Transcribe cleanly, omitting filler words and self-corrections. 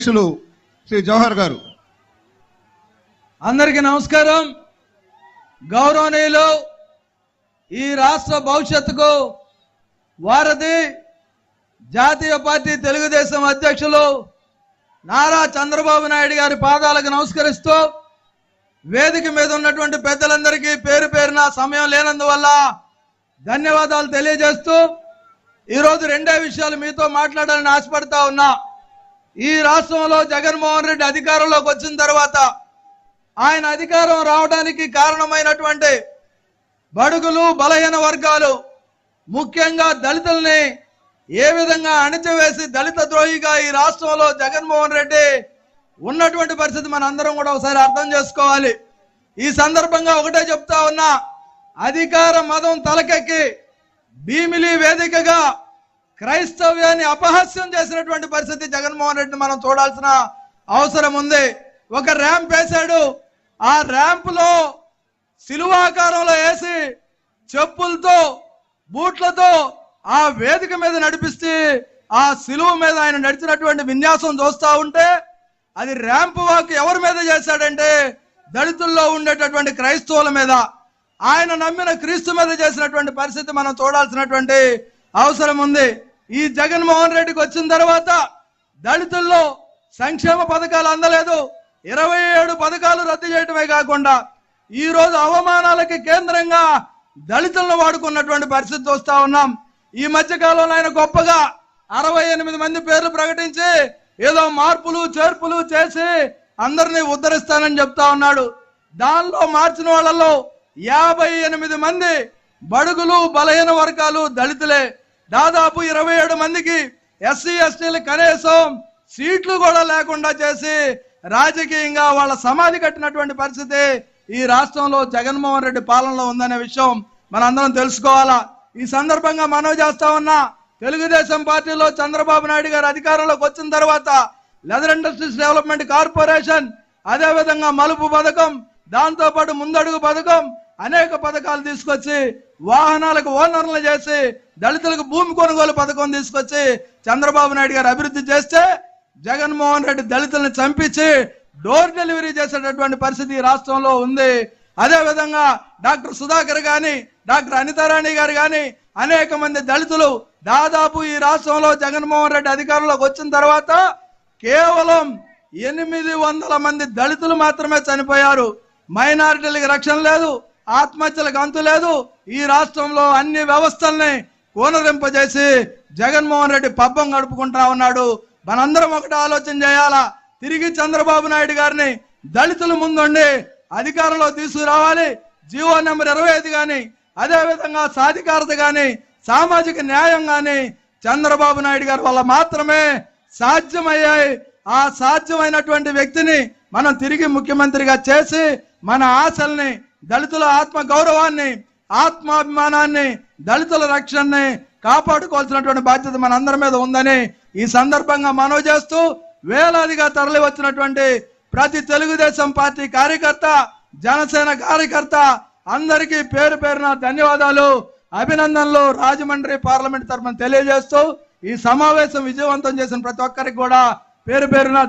శ్రీ జవహర్ గారు. అందరికీ నమస్కారం. గౌరవనీయులు, ఈ రాష్ట్ర భవిష్యత్తుకు వారధి జాతీయ పార్టీ తెలుగుదేశం అధ్యక్షులు నారా చంద్రబాబు నాయుడు గారి పాదాలకు నమస్కరిస్తూ వేదిక మీద ఉన్నటువంటి పెద్దలందరికీ పేరు పేరున సమయం లేనందువల్ల ధన్యవాదాలు తెలియజేస్తూ ఈరోజు రెండే విషయాలు మీతో మాట్లాడాలని ఆశపడతా ఉన్నా. ఈ రాష్ట్రంలో జగన్మోహన్ రెడ్డి అధికారంలోకి వచ్చిన తర్వాత ఆయన అధికారం రావడానికి కారణమైనటువంటి బడుగులు బలహీన వర్గాలు ముఖ్యంగా దళితుల్ని ఏ విధంగా అణిచివేసి దళిత ద్రోహిగా ఈ రాష్ట్రంలో జగన్మోహన్ రెడ్డి ఉన్నటువంటి పరిస్థితి మన అందరం కూడా ఒకసారి అర్థం చేసుకోవాలి. ఈ సందర్భంగా ఒకటే చెప్తా ఉన్నా, అధికార మదం తలకెక్కి భీమిలి వేదికగా క్రైస్తవ్యాన్ని అపహాస్యం చేసినటువంటి పరిస్థితి జగన్మోహన్ రెడ్డిని మనం చూడాల్సిన అవసరం ఉంది. ఒక ర్యాంప్ వేశాడు, ఆ ర్యాంపులో సిలువాకారంలో వేసి చెప్పులతో బూట్లతో ఆ వేదిక మీద నడిపిస్తే ఆ సిలువ మీద ఆయన నడిచినటువంటి విన్యాసం చూస్తూ ఉంటే అది ర్యాంప్ వాక్ ఎవరి మీద చేశాడంటే దళితుల్లో ఉండేటటువంటి క్రైస్తవుల మీద, ఆయన నమ్మిన క్రీస్తు మీద చేసినటువంటి పరిస్థితి మనం చూడాల్సినటువంటి అవసరం ఉంది. ఈ జగన్మోహన్ రెడ్డికి వచ్చిన తర్వాత దళితుల్లో సంక్షేమ పథకాలు అందలేదు, 27 పథకాలు రద్దు చేయటమే కాకుండా ఈ రోజు అవమానాలకి కేంద్రంగా దళితులను వాడుకున్నటువంటి పరిస్థితి చూస్తా ఉన్నాం. ఈ మధ్య కాలంలో ఆయన గొప్పగా 68 మంది పేర్లు ప్రకటించి ఏదో మార్పులు చేర్పులు చేసి అందరినీ ఉద్ధరిస్తానని చెప్తా ఉన్నాడు. దానిలో మార్చిన వాళ్ళలో 58 మంది బడుగులు బలహీన వర్గాలు దళితులే. దాదాపు 27 మందికి ఎస్సీ ఎస్టీలు కనీసం సీట్లు కూడా లేకుండా చేసి రాజకీయంగా వాళ్ళ సమాధి కట్టినటువంటి పరిస్థితి ఈ రాష్ట్రంలో జగన్మోహన్ రెడ్డి పాలనలో ఉందనే విషయం మనందరం తెలుసుకోవాలా. ఈ సందర్భంగా మనవి చేస్తా ఉన్నా, తెలుగుదేశం పార్టీలో చంద్రబాబు నాయుడు గారు అధికారంలోకి వచ్చిన తర్వాత లెదర్ ఇండస్ట్రీస్ డెవలప్మెంట్ కార్పొరేషన్, అదేవిధంగా మలుపు పథకం, దాంతో పాటు ముందడుగు పథకం, అనేక పథకాలు తీసుకొచ్చి వాహనాలకు ఓనర్లు చేసి దళితులకు భూమి కొనుగోలు పథకం తీసుకొచ్చి చంద్రబాబు నాయుడు గారు అభివృద్ధి చేస్తే జగన్మోహన్ రెడ్డి దళితులను చంపించి డోర్ డెలివరీ చేసేటటువంటి పరిస్థితి ఈ రాష్ట్రంలో ఉంది. అదేవిధంగా డాక్టర్ సుధాకర్ గాని డాక్టర్ అనితారాణి గారు గాని అనేక మంది దళితులు దాదాపు ఈ రాష్ట్రంలో జగన్మోహన్ రెడ్డి అధికారంలోకి వచ్చిన తర్వాత కేవలం 800 మంది దళితులు మాత్రమే చనిపోయారు. మైనారిటీలకు రక్షణ లేదు, ఆత్మహత్యలకు అంతు లేదు. ఈ రాష్ట్రంలో అన్ని వ్యవస్థల్ని కూనరింపజేసి జగన్మోహన్ రెడ్డి పబ్బం గడుపుకుంటా ఉన్నాడు. మనందరం ఒకటి ఆలోచన చేయాలా, తిరిగి చంద్రబాబు నాయుడు గారిని దళితుల ముందుండి అధికారంలో తీసుకురావాలి. జీవో నెంబర్ 25 కానీ అదేవిధంగా సాధికారత కానీ సామాజిక న్యాయం కానీ చంద్రబాబు నాయుడు గారి వల్ల మాత్రమే సాధ్యమయ్యాయి. ఆ సాధ్యమైనటువంటి వ్యక్తిని మనం తిరిగి ముఖ్యమంత్రిగా చేసి మన ఆశల్ని, దళితుల ఆత్మ గౌరవాన్ని, ఆత్మాభిమానాన్ని, దళితుల రక్షణని కాపాడుకోవాల్సినటువంటి బాధ్యత మన అందరి మీద ఉందని ఈ సందర్భంగా మనవి చేస్తూ, వేలాదిగా తరలి వచ్చినటువంటి ప్రతి తెలుగుదేశం పార్టీ కార్యకర్త, జనసేన కార్యకర్త అందరికీ పేరు పేరున ధన్యవాదాలు, అభినందనలు రాజమండ్రి పార్లమెంట్ తరఫున తెలియజేస్తూ ఈ సమావేశం విజయవంతం చేసిన ప్రతి ఒక్కరికి కూడా పేరు పేరున